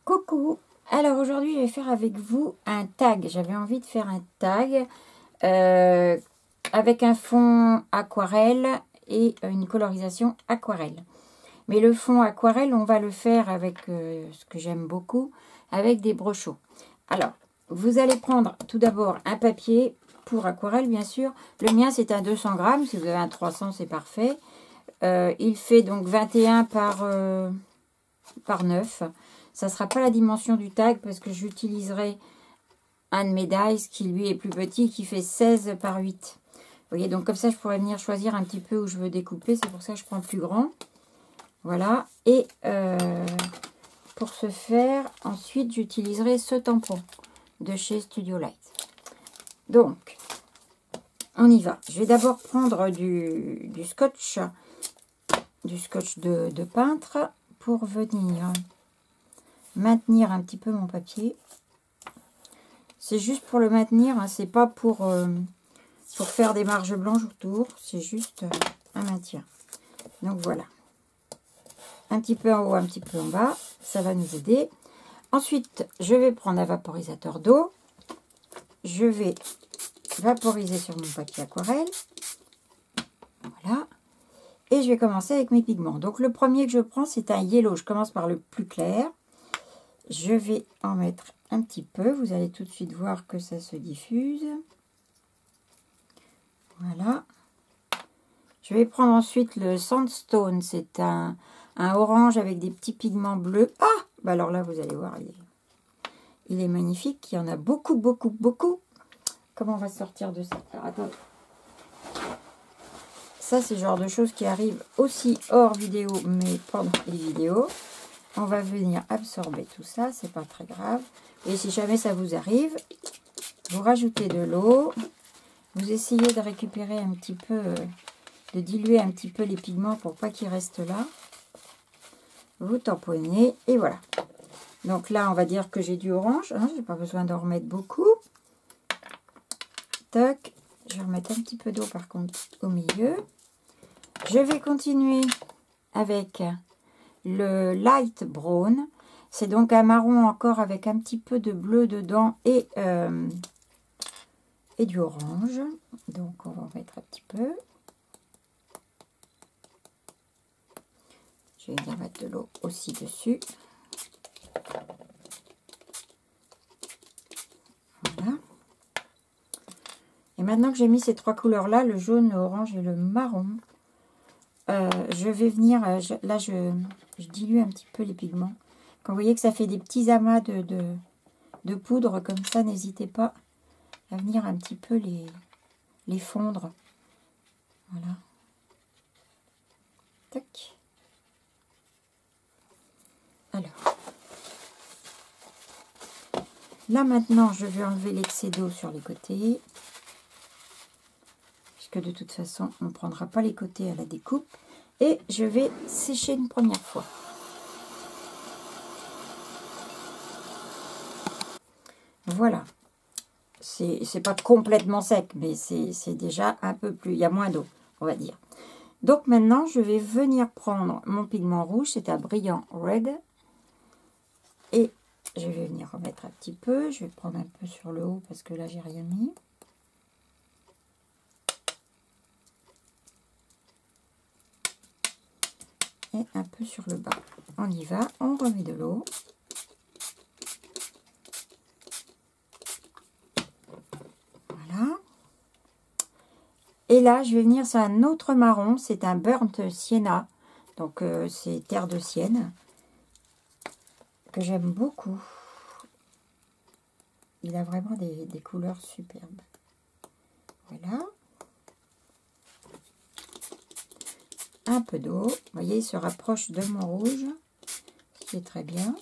Coucou! Alors aujourd'hui je vais faire avec vous un tag. J'avais envie de faire un tag avec un fond aquarelle et une colorisation aquarelle. Mais le fond aquarelle, on va le faire avec ce que j'aime beaucoup, avec des brochaux. Alors, vous allez prendre tout d'abord un papier pour aquarelle, bien sûr. Le mien, c'est un 200 grammes. Si vous avez un 300, c'est parfait. Il fait donc 21 par 9. Ça ne sera pas la dimension du tag parce que j'utiliserai un de mes dies qui lui est plus petit, qui fait 16 par 8. Vous voyez, donc comme ça, je pourrais venir choisir un petit peu où je veux découper. C'est pour ça que je prends plus grand. Voilà. Et pour ce faire, ensuite, j'utiliserai ce tampon de chez Studio Light. Donc, on y va. Je vais d'abord prendre du scotch de peintre pour venir maintenir un petit peu mon papier. C'est juste pour le maintenir, hein, c'est pas pour faire des marges blanches autour, c'est juste un maintien. Donc voilà. Un petit peu en haut, un petit peu en bas, ça va nous aider. Ensuite, je vais prendre un vaporisateur d'eau. Je vais vaporiser sur mon papier aquarelle. Voilà. Et je vais commencer avec mes pigments. Donc le premier que je prends, c'est un yellow. Je commence par le plus clair. Je vais en mettre un petit peu. Vous allez tout de suite voir que ça se diffuse. Voilà. Je vais prendre ensuite le Sandstone. C'est un orange avec des petits pigments bleus. Ah, bah alors là, vous allez voir, il est magnifique. Il y en a beaucoup, beaucoup, beaucoup. Comment on va sortir de ça? Alors, attends. Ça, c'est le genre de choses qui arrivent aussi hors vidéo, mais pendant les vidéos. On va venir absorber tout ça, c'est pas très grave. Et si jamais ça vous arrive, vous rajoutez de l'eau. Vous essayez de récupérer un petit peu, de diluer un petit peu les pigments pour pas qu'ils restent là. Vous tamponnez et voilà. Donc là, on va dire que j'ai du orange. Hein, j'ai pas besoin d'en remettre beaucoup. Tac. Je vais remettre un petit peu d'eau par contre au milieu. Je vais continuer avec le light brown. C'est donc un marron encore avec un petit peu de bleu dedans et du orange. Donc on va en mettre un petit peu. Je vais bien mettre de l'eau aussi dessus. Voilà. Et maintenant que j'ai mis ces trois couleurs là, le jaune, l'orange et le marron, je vais venir, là je dilue un petit peu les pigments. Quand vous voyez que ça fait des petits amas de poudre comme ça, n'hésitez pas à venir un petit peu les fondre. Voilà. Tac. Alors. Là maintenant, je vais enlever l'excès d'eau sur les côtés. Puisque de toute façon, on ne prendra pas les côtés à la découpe. Et je vais sécher une première fois. Voilà. C'est pas complètement sec, mais c'est déjà un peu plus... Il y a moins d'eau, on va dire. Donc maintenant, je vais venir prendre mon pigment rouge. C'est un brillant red. Et je vais venir remettre un petit peu. Je vais prendre un peu sur le haut parce que là, j'ai rien mis. Et un peu sur le bas. On y va, on remet de l'eau. Voilà. Et là, je vais venir sur un autre marron. C'est un burnt sienna. Donc, c'est terre de sienne. Que j'aime beaucoup. Il a vraiment des couleurs superbes. Voilà. Un peu d'eau. Vous voyez, il se rapproche de mon rouge. C'est très bien.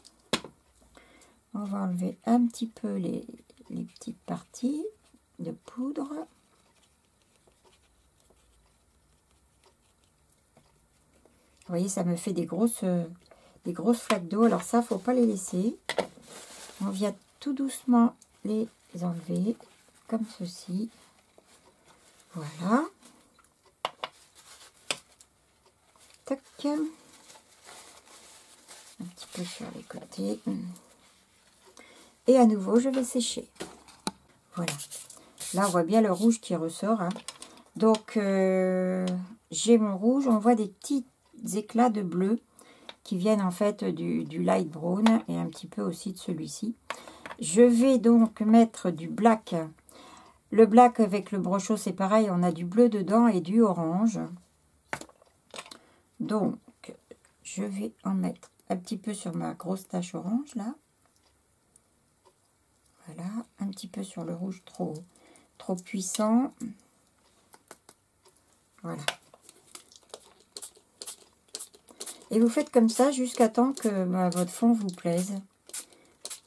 On va enlever un petit peu les petites parties de poudre. Vous voyez, ça me fait des grosses flaques d'eau. Alors ça, faut pas les laisser. On vient tout doucement les enlever, comme ceci. Voilà. Tac. Un petit peu sur les côtés. Et à nouveau, je vais sécher. Voilà. Là, on voit bien le rouge qui ressort. Hein. Donc, j'ai mon rouge. On voit des petits éclats de bleu qui viennent en fait du light brown et un petit peu aussi de celui-ci. Je vais donc mettre du black. Le black avec le brochot, c'est pareil. On a du bleu dedans et du orange. Donc, je vais en mettre un petit peu sur ma grosse tache orange, là. Voilà, un petit peu sur le rouge trop puissant. Voilà. Et vous faites comme ça jusqu'à temps que votre fond vous plaise.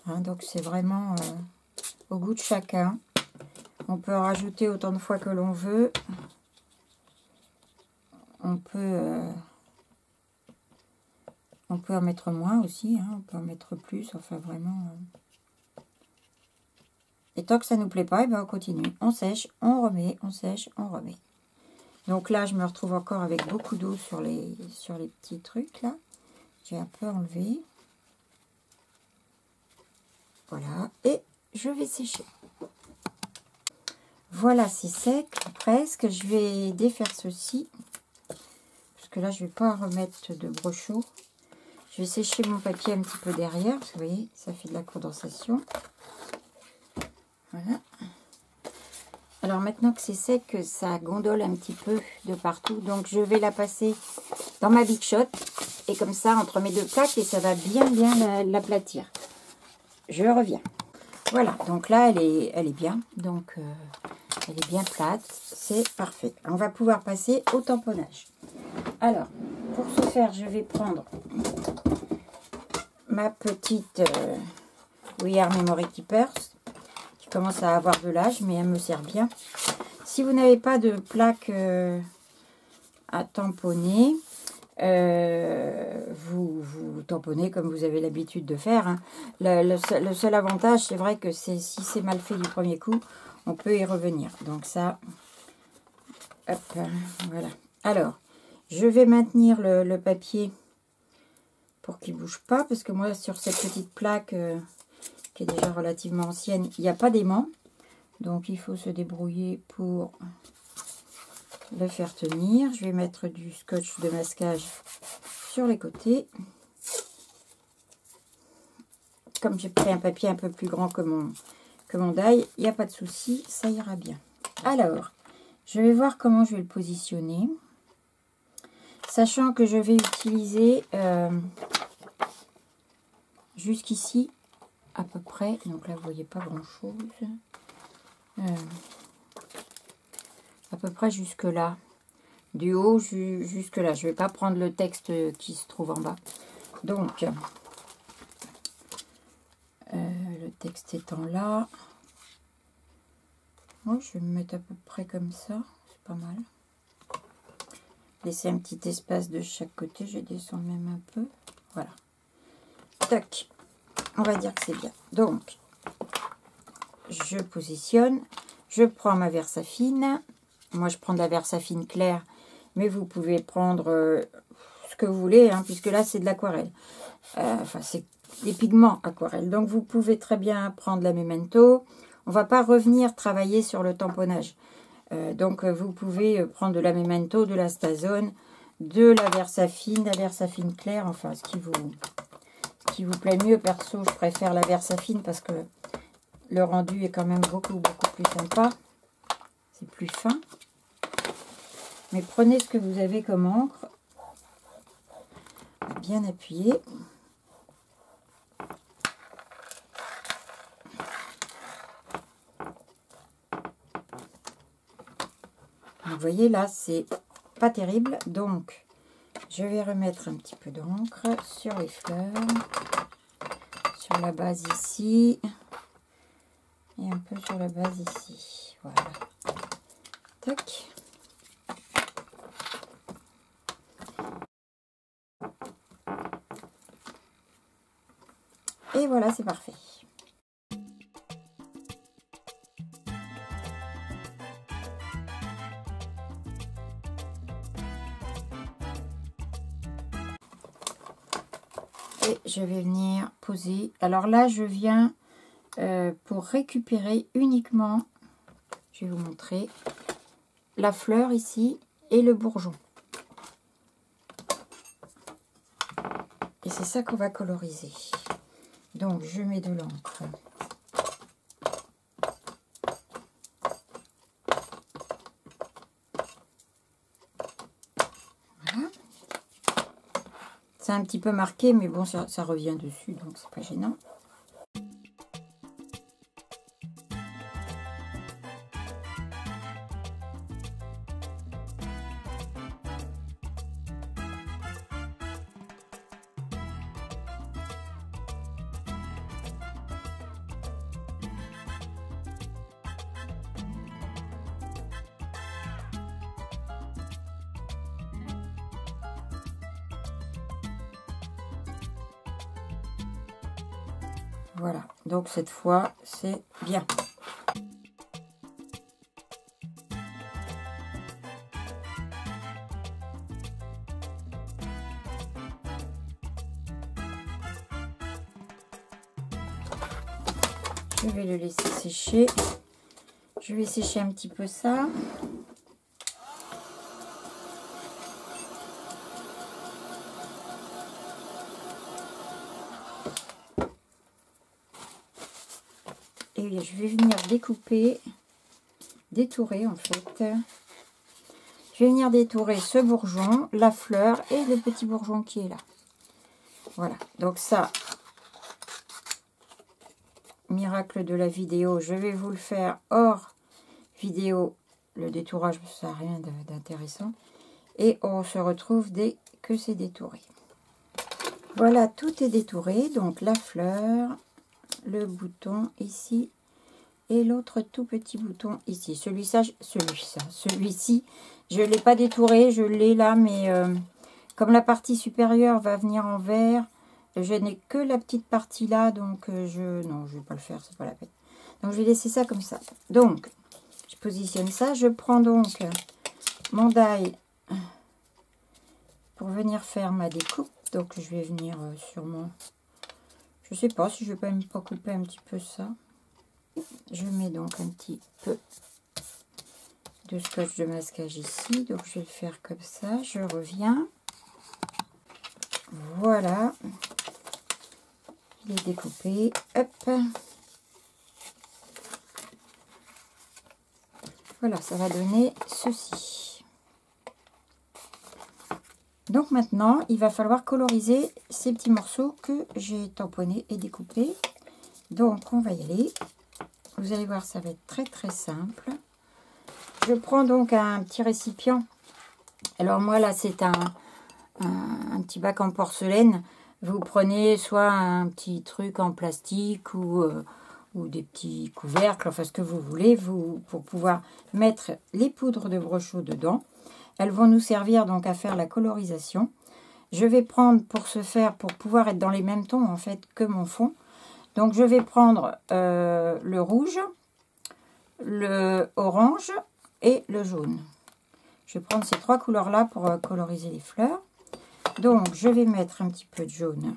Hein, donc, c'est vraiment au goût de chacun. On peut en rajouter autant de fois que l'on veut. On peut en mettre moins aussi. Hein, on peut en mettre plus. Enfin, vraiment... Et tant que ça ne nous plaît pas, et ben on continue. On sèche, on remet, on sèche, on remet. Donc là, je me retrouve encore avec beaucoup d'eau sur les petits trucs là. J'ai un peu enlevé. Voilà. Et je vais sécher. Voilà, c'est sec presque. Je vais défaire ceci. Parce que là, je ne vais pas remettre de brochot. Je vais sécher mon papier un petit peu derrière. Parce que vous voyez, ça fait de la condensation. Voilà. Alors maintenant que c'est sec, ça gondole un petit peu de partout. Donc je vais la passer dans ma Big Shot. Et comme ça, entre mes deux plaques, et ça va bien l'aplatir. Je reviens. Voilà, donc là, elle est bien. Donc elle est bien plate. C'est parfait. On va pouvoir passer au tamponnage. Alors, pour ce faire, je vais prendre ma petite We Are Memory Keepers. Commence à avoir de l'âge, mais elle me sert bien. Si vous n'avez pas de plaque à tamponner, vous tamponnez comme vous avez l'habitude de faire. Hein. Le seul avantage, c'est vrai que si c'est mal fait du premier coup, on peut y revenir. Donc ça, hop, voilà. Alors, je vais maintenir le papier pour qu'il ne bouge pas, parce que moi, sur cette petite plaque... qui est déjà relativement ancienne, il n'y a pas d'aimant. Donc, il faut se débrouiller pour le faire tenir. Je vais mettre du scotch de masquage sur les côtés. Comme j'ai pris un papier un peu plus grand que mon die, il n'y a pas de souci, ça ira bien. Alors, je vais voir comment je vais le positionner. Sachant que je vais utiliser jusqu'ici à peu près, donc là vous voyez pas grand chose, à peu près jusque là, du haut jusque là. Je vais pas prendre le texte qui se trouve en bas. Donc le texte étant là, moi je vais me mettre à peu près comme ça, c'est pas mal. Laisser un petit espace de chaque côté, je descends même un peu, voilà. Tac. On va dire que c'est bien. Donc, je positionne. Je prends ma Versafine. Moi, je prends de la Versafine claire. Mais vous pouvez prendre ce que vous voulez. Hein, puisque là, c'est de l'aquarelle. Enfin, c'est des pigments aquarelle. Donc, vous pouvez très bien prendre la Memento. On ne va pas revenir travailler sur le tamponnage. Donc, vous pouvez prendre de la Memento, de la Stazone, de la Versafine claire. Enfin, ce qui vous plaît mieux. Perso, je préfère la Versafine parce que le rendu est quand même beaucoup plus sympa. C'est plus fin. Mais prenez ce que vous avez comme encre. Bien appuyé. Vous voyez là, c'est pas terrible. Donc, je vais remettre un petit peu d'encre sur les fleurs. Sur la base ici. Et un peu sur la base ici. Voilà. Tac. Et voilà, c'est parfait. Et je vais venir poser. Alors là, je viens pour récupérer uniquement, je vais vous montrer, la fleur ici et le bourgeon. Et c'est ça qu'on va coloriser. Donc je mets de l'encre. Voilà. C'est un petit peu marqué, mais bon, ça revient dessus, donc c'est pas gênant. Voilà, donc cette fois, c'est bien. Je vais le laisser sécher. Je vais sécher un petit peu ça. Et je vais venir découper, détourer en fait. Je vais venir détourer ce bourgeon, la fleur et le petit bourgeon qui est là. Voilà, donc ça, miracle de la vidéo, je vais vous le faire hors vidéo. Le détourage, ça n'a rien d'intéressant. Et on se retrouve dès que c'est détouré. Voilà, tout est détouré. Donc la fleur, le bouton ici et l'autre tout petit bouton ici. Celui-ci, je ne l'ai pas détouré, je l'ai là, mais comme la partie supérieure va venir en vert, je n'ai que la petite partie là, donc non, je ne vais pas le faire, c'est pas la peine. Donc je vais laisser ça comme ça. Donc, je positionne ça, je prends donc mon die pour venir faire ma découpe. Donc je vais venir sûrement, je sais pas si je vais pas couper un petit peu ça. Je mets donc un petit peu de scotch de masquage ici, donc je vais le faire comme ça, je reviens, voilà, il est découpé, hop, voilà, ça va donner ceci. Donc maintenant, il va falloir coloriser ces petits morceaux que j'ai tamponnés et découpés, donc on va y aller. Vous allez voir, ça va être très très simple. Je prends donc un petit récipient. Alors moi là, c'est un petit bac en porcelaine. Vous prenez soit un petit truc en plastique ou des petits couvercles, enfin ce que vous voulez, pour pouvoir mettre les poudres de brochot dedans. Elles vont nous servir donc à faire la colorisation. Je vais prendre pour ce faire, pour pouvoir être dans les mêmes tons en fait que mon fond. Donc je vais prendre le rouge, le orange et le jaune. Je vais prendre ces trois couleurs-là pour coloriser les fleurs. Donc je vais mettre un petit peu de jaune.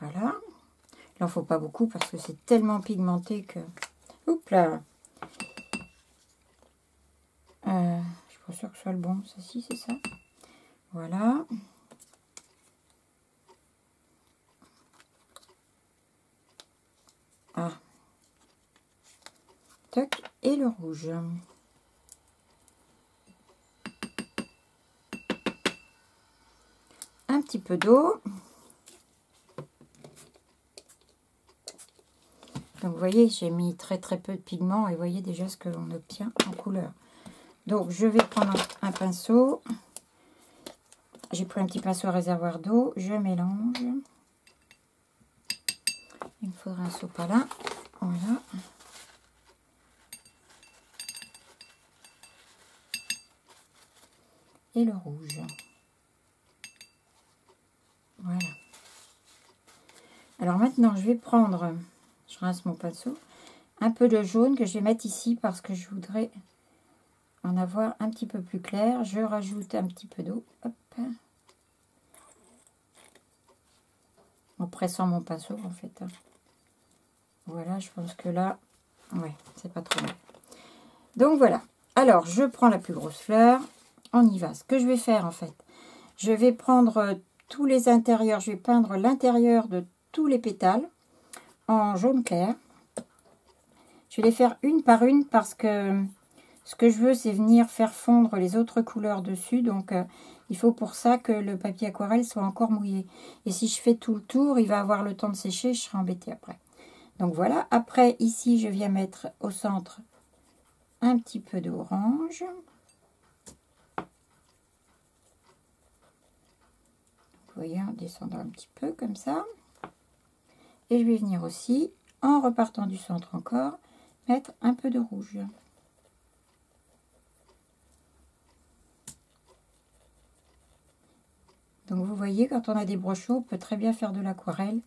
Voilà. Il n'en faut pas beaucoup parce que c'est tellement pigmenté que... Oups là. Je suis pas sûre que ce soit le bon. Ça, si, c'est ça. Voilà. Ah. Toc. Et le rouge. Un petit peu d'eau. Donc vous voyez, j'ai mis très très peu de pigment et vous voyez déjà ce que l'on obtient en couleur. Donc je vais prendre un pinceau. J'ai pris un petit pinceau à réservoir d'eau. Je mélange. Il me faudra un sopalin. Voilà. Et le rouge. Voilà. Alors maintenant, je vais prendre, je rince mon pinceau, un peu de jaune que je vais mettre ici parce que je voudrais en avoir un petit peu plus clair. Je rajoute un petit peu d'eau. Hop. en pressant mon pinceau en fait. Voilà, je pense que là, ouais, c'est pas trop mal. Donc voilà. Alors, je prends la plus grosse fleur. On y va. Ce que je vais faire en fait, je vais prendre tous les intérieurs. Je vais peindre l'intérieur de tous les pétales en jaune clair. Je vais les faire une par une parce que ce que je veux, c'est venir faire fondre les autres couleurs dessus. Donc, il faut pour ça que le papier aquarelle soit encore mouillé. Et si je fais tout le tour, il va avoir le temps de sécher. Je serai embêtée après. Donc voilà. Après, ici, je viens mettre au centre un petit peu d'orange. Vous voyez, en descendant un petit peu comme ça. Et je vais venir aussi, en repartant du centre encore, mettre un peu de rouge. Donc vous voyez, quand on a des brochures, on peut très bien faire de l'aquarelle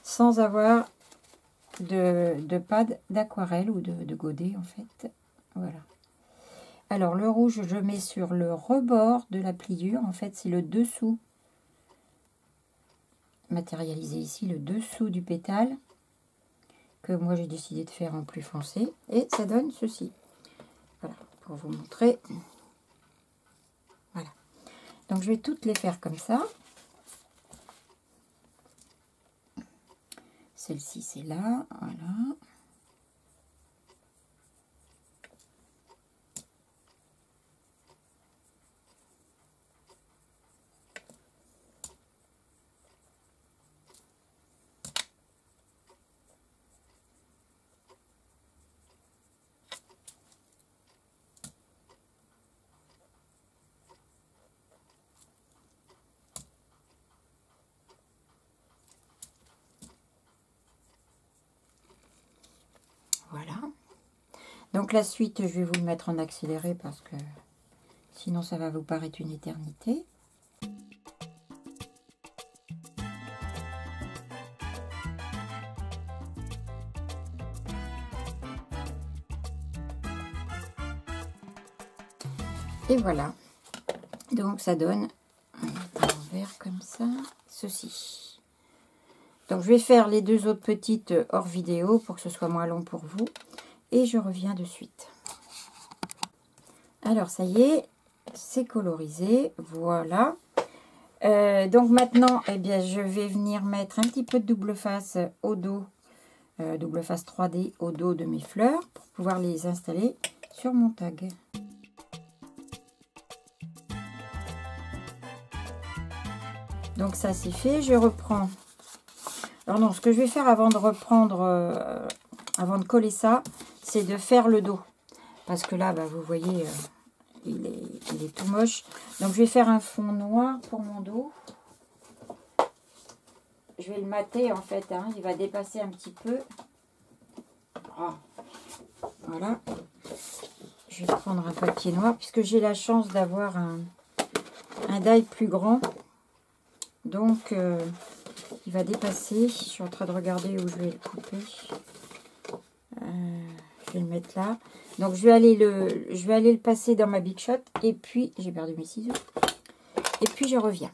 sans avoir de pâte d'aquarelle ou de godet en fait. Voilà. Alors le rouge, je mets sur le rebord de la pliure. En fait, c'est le dessous. Matérialisé ici, le dessous du pétale. Que moi j'ai décidé de faire en plus foncé. Et ça donne ceci. Voilà, pour vous montrer. Voilà. Donc je vais toutes les faire comme ça. Celle-ci, c'est là. Voilà. Voilà. Donc la suite, je vais vous le mettre en accéléré parce que sinon ça va vous paraître une éternité. Et voilà. Donc ça donne un vert comme ça, ceci. Donc je vais faire les deux autres petites hors vidéo pour que ce soit moins long pour vous. Et je reviens de suite. Alors ça y est, c'est colorisé. Voilà. Donc maintenant, eh bien, je vais venir mettre un petit peu de double face au dos, double face 3D au dos de mes fleurs pour pouvoir les installer sur mon tag. Donc ça c'est fait, je reprends. Alors non, ce que je vais faire avant de reprendre, avant de coller ça, c'est de faire le dos. Parce que là, bah, vous voyez, il est tout moche. Donc je vais faire un fond noir pour mon dos. Je vais le mater en fait, hein, il va dépasser un petit peu. Oh. Voilà. Je vais prendre un papier noir puisque j'ai la chance d'avoir un die plus grand. Donc il va dépasser. Je suis en train de regarder où je vais le couper. Je vais le mettre là. Donc je vais aller le passer dans ma Big Shot. Et puis, j'ai perdu mes ciseaux. Et puis je reviens.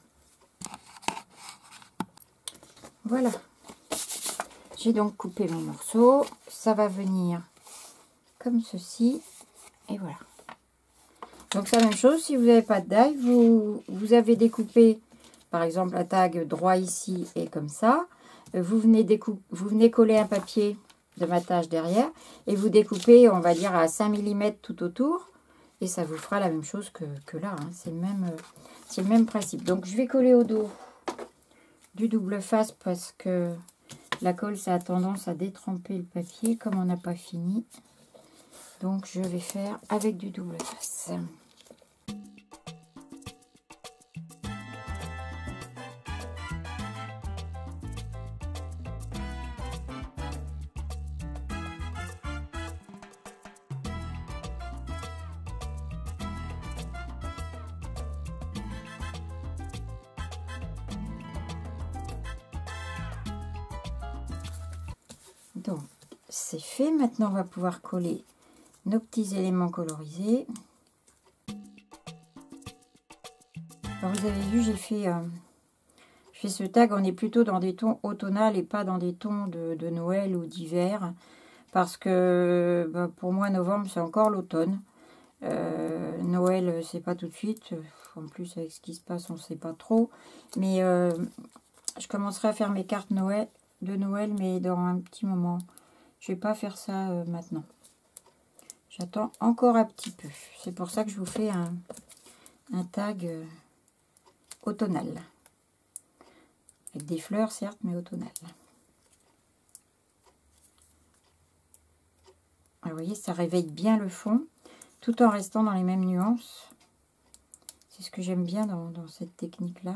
Voilà. J'ai donc coupé mon morceau. Ça va venir comme ceci. Et voilà. Donc c'est la même chose. Si vous n'avez pas de die, vous avez découpé, par exemple, la tag droit ici et comme ça. Vous venez coller un papier de matage derrière et vous découpez, on va dire, à 5 mm tout autour. Et ça vous fera la même chose que là. Hein. C'est le même principe. Donc je vais coller au dos du double face parce que la colle, ça a tendance à détremper le papier comme on n'a pas fini. Donc je vais faire avec du double face. Donc, c'est fait. Maintenant, on va pouvoir coller nos petits éléments colorisés. Alors, vous avez vu, j'ai fait fais ce tag, on est plutôt dans des tons automnales et pas dans des tons de Noël ou d'hiver. Parce que ben, pour moi, novembre, c'est encore l'automne. Noël, c'est pas tout de suite. En plus, avec ce qui se passe, on ne sait pas trop. Mais je commencerai à faire mes cartes Noël, de Noël, mais dans un petit moment. Je vais pas faire ça maintenant. J'attends encore un petit peu. C'est pour ça que je vous fais un tag automnal. Avec des fleurs, certes, mais automnal. Alors, vous voyez, ça réveille bien le fond, tout en restant dans les mêmes nuances. C'est ce que j'aime bien dans cette technique-là.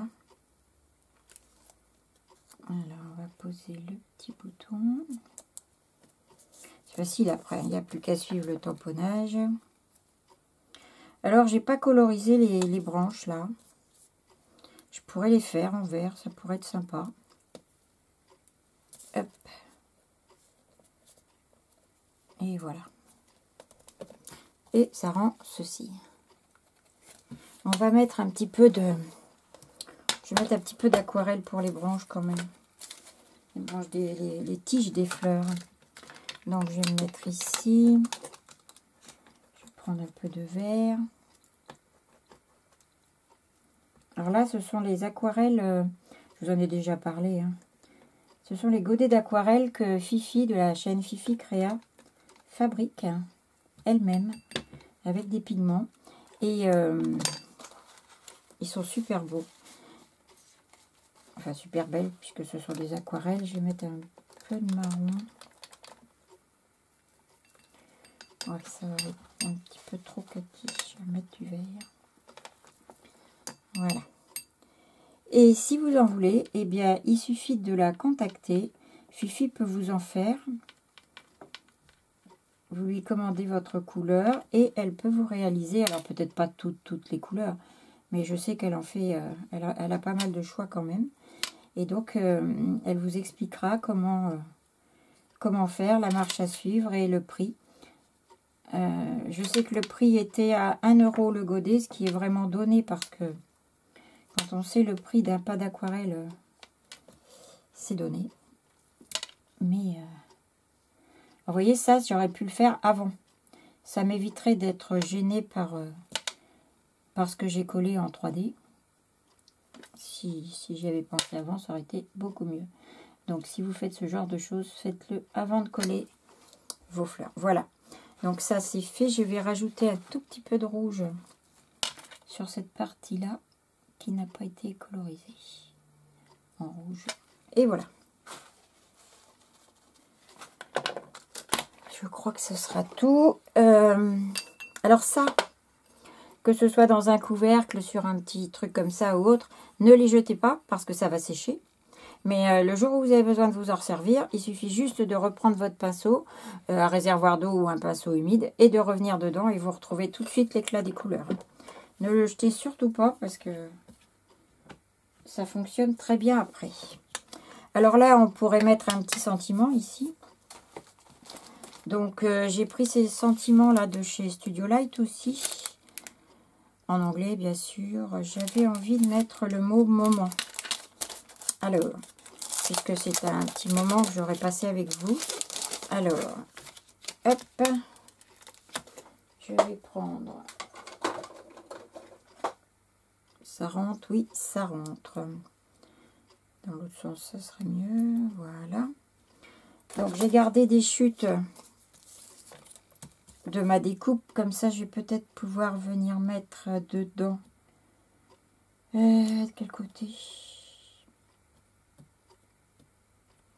Alors, on va poser le petit bouton. C'est facile après, il n'y a plus qu'à suivre le tamponnage. Alors, j'ai pas colorisé les branches, là. Je pourrais les faire en vert, ça pourrait être sympa. Hop. Et voilà. Et ça rend ceci. On va mettre un petit peu de... Je vais mettre un petit peu d'aquarelle pour les branches quand même. Les branches, les tiges des fleurs. Donc je vais me mettre ici. Je vais prendre un peu de vert. Alors là, ce sont les aquarelles, je vous en ai déjà parlé. Hein. Ce sont les godets d'aquarelle que Fifi, de la chaîne Fifi Créa, fabrique elle-même avec des pigments. Et ils sont super beaux. Enfin, super belles, puisque ce sont des aquarelles. Je vais mettre un peu de marron. Ouais, ça va être un petit peu trop petit. Je vais mettre du vert. Voilà. Et si vous en voulez, eh bien, il suffit de la contacter. Fifi peut vous en faire. Vous lui commandez votre couleur et elle peut vous réaliser, alors peut-être pas toutes les couleurs, mais je sais qu'elle en fait, elle a pas mal de choix quand même. Et donc, elle vous expliquera comment faire, la marche à suivre et le prix. Je sais que le prix était à 1 € le godet, ce qui est vraiment donné parce que quand on sait le prix d'un pas d'aquarelle, c'est donné. Mais, vous voyez, ça, j'aurais pu le faire avant. Ça m'éviterait d'être gênée par ce que j'ai collé en 3D. Si j'y avais pensé avant, ça aurait été beaucoup mieux. Donc, si vous faites ce genre de choses, faites-le avant de coller vos fleurs. Voilà. Donc, ça, c'est fait. Je vais rajouter un tout petit peu de rouge sur cette partie-là qui n'a pas été colorisée en rouge. Et voilà. Je crois que ce sera tout. Alors ça, que ce soit dans un couvercle, sur un petit truc comme ça ou autre, ne les jetez pas parce que ça va sécher. Mais le jour où vous avez besoin de vous en resservir, il suffit juste de reprendre votre pinceau, un réservoir d'eau ou un pinceau humide, et de revenir dedans et vous retrouvez tout de suite l'éclat des couleurs. Ne le jetez surtout pas parce que ça fonctionne très bien après. Alors là, on pourrait mettre un petit sentiment ici. Donc, j'ai pris ces sentiments-là de chez Studio Light aussi. En anglais, bien sûr. J'avais envie de mettre le mot moment. Alors, puisque c'est un petit moment que j'aurais passé avec vous. Alors, hop. Je vais prendre... Ça rentre, oui, ça rentre. Dans l'autre sens, ça serait mieux. Voilà. Donc, j'ai gardé des chutes de ma découpe. Comme ça, je vais peut-être pouvoir venir mettre dedans. De quel côté?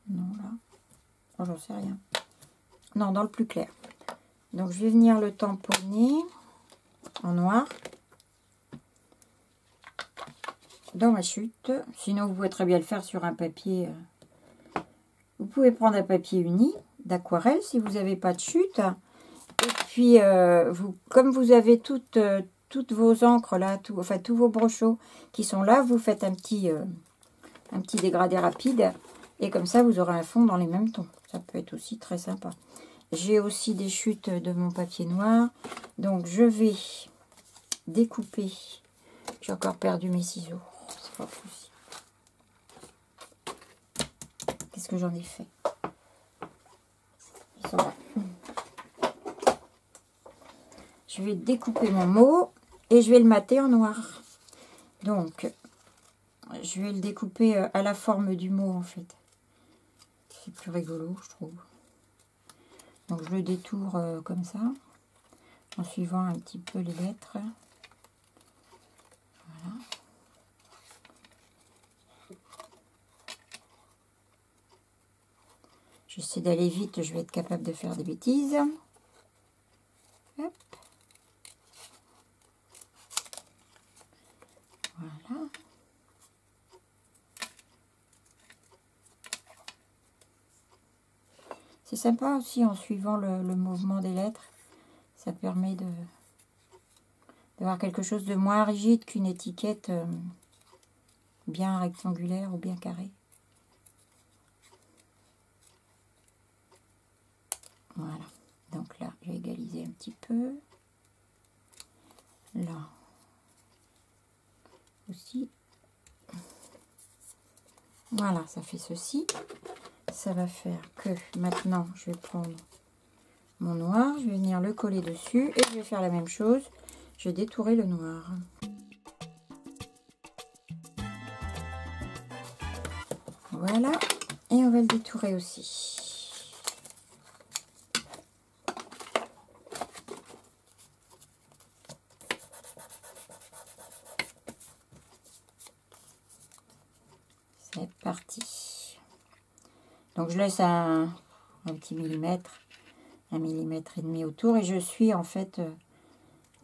Non, là. Oh, j'en sais rien. Non, dans le plus clair. Donc, je vais venir le tamponner en noir. Dans ma chute. Sinon, vous pouvez très bien le faire sur un papier. Vous pouvez prendre un papier uni d'aquarelle si vous n'avez pas de chute. Et puis, comme vous avez toutes vos encres là, tous vos brochaux qui sont là, vous faites un petit dégradé rapide. Et comme ça, vous aurez un fond dans les mêmes tons. Ça peut être aussi très sympa. J'ai aussi des chutes de mon papier noir. Donc, je vais découper. J'ai encore perdu mes ciseaux. C'est pas possible. que j'en ai fait. Ils sont là. Je vais découper mon mot et je vais le mater en noir. Donc, je vais le découper à la forme du mot en fait. C'est plus rigolo, je trouve. Donc, je le détourne comme ça, en suivant un petit peu les lettres. Voilà. J'essaie d'aller vite, je vais être capable de faire des bêtises. Hop. Voilà. C'est sympa aussi en suivant le mouvement des lettres. Ça permet d'avoir quelque chose de moins rigide qu'une étiquette bien rectangulaire ou bien carrée. Voilà. Donc là, je vais égaliser un petit peu. Là aussi. Voilà, ça fait ceci. Ça va faire que maintenant, je vais prendre mon noir, je vais venir le coller dessus et je vais faire la même chose. Je vais détourer le noir. Voilà, et on va le détourer aussi. C'est parti. Donc je laisse un petit millimètre, 1,5 mm autour et je suis en fait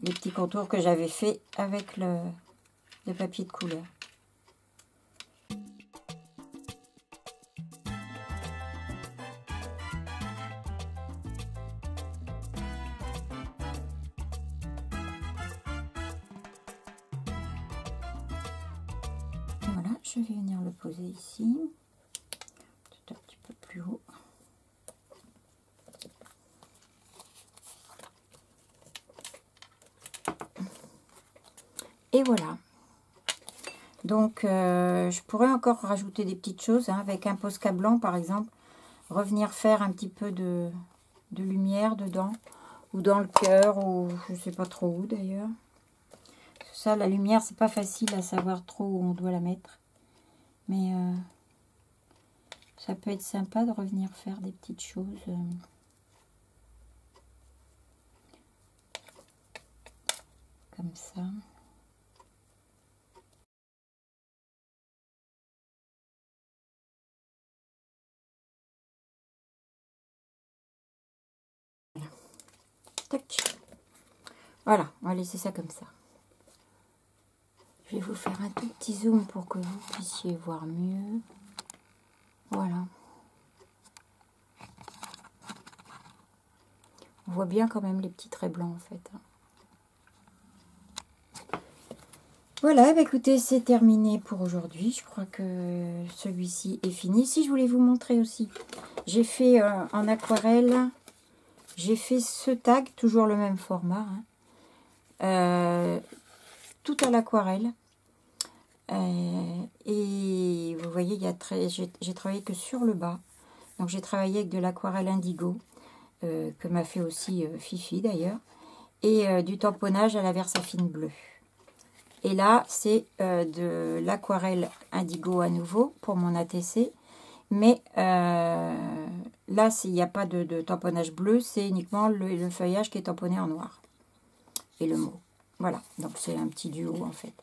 les petits contours que j'avais fait avec le papier de couleur. Voilà, je vais venir le poser ici, tout un petit peu plus haut. Et voilà. Donc, je pourrais encore rajouter des petites choses, hein, avec un Posca blanc par exemple. Revenir faire un petit peu de lumière dedans, ou dans le cœur, ou je sais pas trop où d'ailleurs. Ça, la lumière, c'est pas facile à savoir trop où on doit la mettre. Mais ça peut être sympa de revenir faire des petites choses. Comme ça. Tac. Voilà, on va laisser ça comme ça. Je vais vous faire un tout petit zoom pour que vous puissiez voir mieux. Voilà. On voit bien quand même les petits traits blancs en fait. Voilà, bah écoutez, c'est terminé pour aujourd'hui. Je crois que celui-ci est fini. Si je voulais vous montrer aussi, j'ai fait en aquarelle, j'ai fait ce tag, toujours le même format, hein, tout à l'aquarelle. Et vous voyez, j'ai travaillé que sur le bas. Donc j'ai travaillé avec de l'aquarelle indigo, que m'a fait aussi Fifi d'ailleurs, et du tamponnage à la Versafine bleue. Et là, c'est de l'aquarelle indigo à nouveau pour mon ATC. Mais là, il n'y a pas de tamponnage bleu, c'est uniquement le feuillage qui est tamponné en noir. Et le mot. Voilà, donc c'est un petit duo en fait.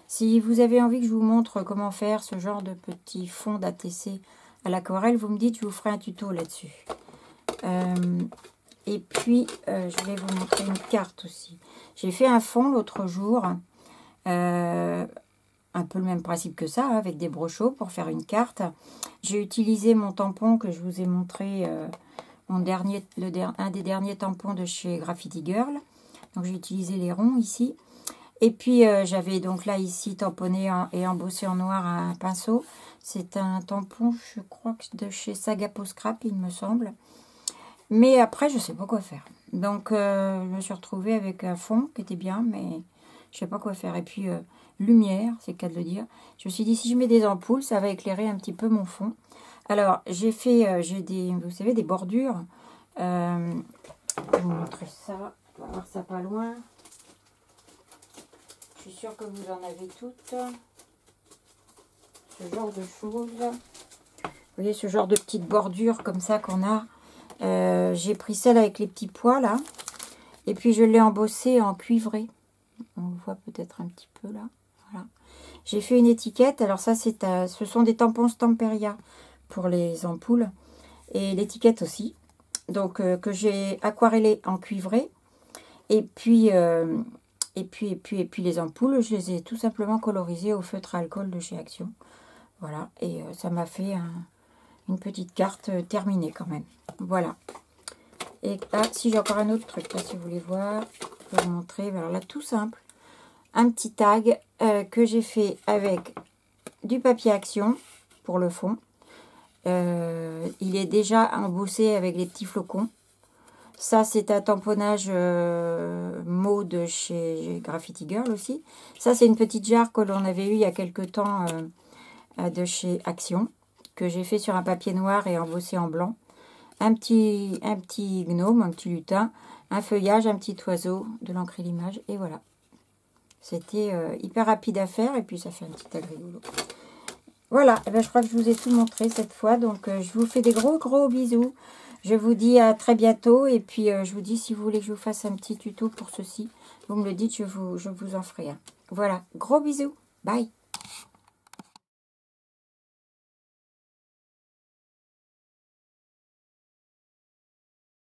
Si vous avez envie que je vous montre comment faire ce genre de petit fond d'ATC à l'aquarelle, vous me dites, je vous ferai un tuto là-dessus. Et puis, je vais vous montrer une carte aussi. J'ai fait un fond l'autre jour. Un peu le même principe que ça, hein, avec des brochaux pour faire une carte. J'ai utilisé mon tampon que je vous ai montré, un des derniers tampons de chez Graffiti Girl. Donc j'ai utilisé les ronds ici. Et puis j'avais donc là ici tamponné et embossé en noir un pinceau. C'est un tampon, je crois, de chez Sagapo Scrap, il me semble. Mais après, je ne sais pas quoi faire. Donc je me suis retrouvée avec un fond qui était bien, mais je ne sais pas quoi faire. Et puis, lumière, c'est le cas de le dire. Je me suis dit, si je mets des ampoules, ça va éclairer un petit peu mon fond. Alors, j'ai fait, j'ai des, vous savez, des bordures. Je vais vous montrer ça. On va voir ça pas loin. Je suis sûre que vous en avez toutes. Ce genre de choses. Vous voyez, ce genre de petites bordures comme ça qu'on a. J'ai pris celle avec les petits pois, là. Et puis, je l'ai embossée en cuivré. On le voit peut-être un petit peu, là. Voilà. J'ai fait une étiquette. Alors ça, ce sont des tampons Stamperia pour les ampoules. Et l'étiquette aussi. Donc, que j'ai aquarellé en cuivré. Et puis les ampoules, je les ai tout simplement colorisées au feutre à alcool de chez Action. Voilà. Et ça m'a fait une petite carte terminée quand même. Voilà. Et là, si j'ai encore un autre truc, là, si vous voulez voir, je vais vous montrer. Alors là, tout simple. Un petit tag que j'ai fait avec du papier Action pour le fond. Il est déjà embossé avec les petits flocons. Ça, c'est un tamponnage maude chez Graffiti Girl aussi. Ça, c'est une petite jarre que l'on avait eue il y a quelques temps de chez Action, que j'ai fait sur un papier noir et embossé en blanc. Un petit gnome, un petit lutin, un feuillage, un petit oiseau, de l'encre et l'image, et voilà. C'était hyper rapide à faire, et puis ça fait un petit tag rigolo. Voilà, et bien, je crois que je vous ai tout montré cette fois, donc je vous fais des gros bisous. Je vous dis à très bientôt, et puis je vous dis, si vous voulez que je vous fasse un petit tuto pour ceci, vous me le dites, je vous en ferai un. Voilà, gros bisous, bye.